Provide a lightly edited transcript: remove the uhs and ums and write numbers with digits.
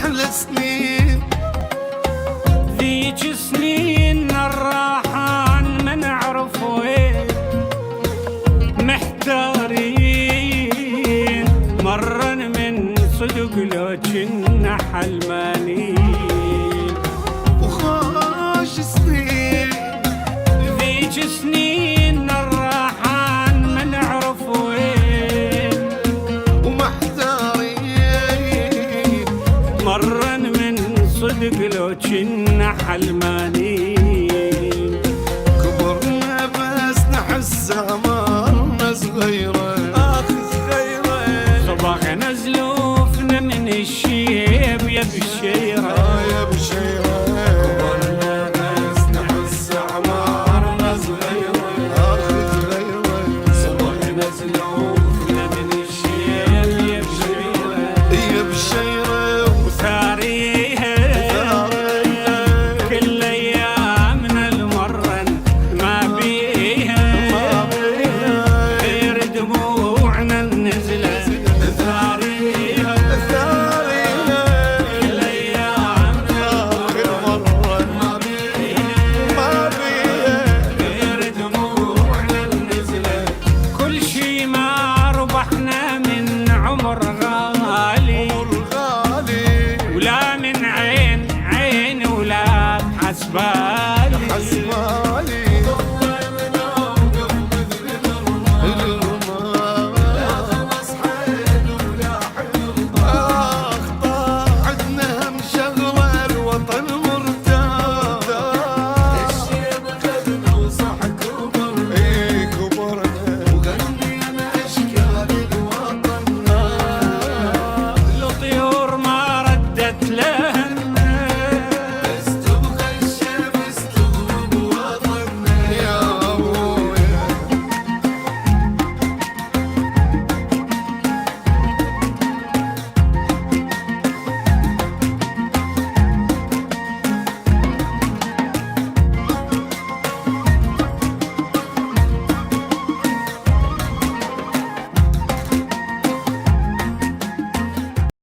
أحلى سنين ذيك سنين الراحان ما نعرف وين محتارين مرن من صدق لو كنا حلمانين وخاش سنين ذيك سنين الراحان ما نعرف وين ومحتارين مرن من صدق لو كنا حلمانين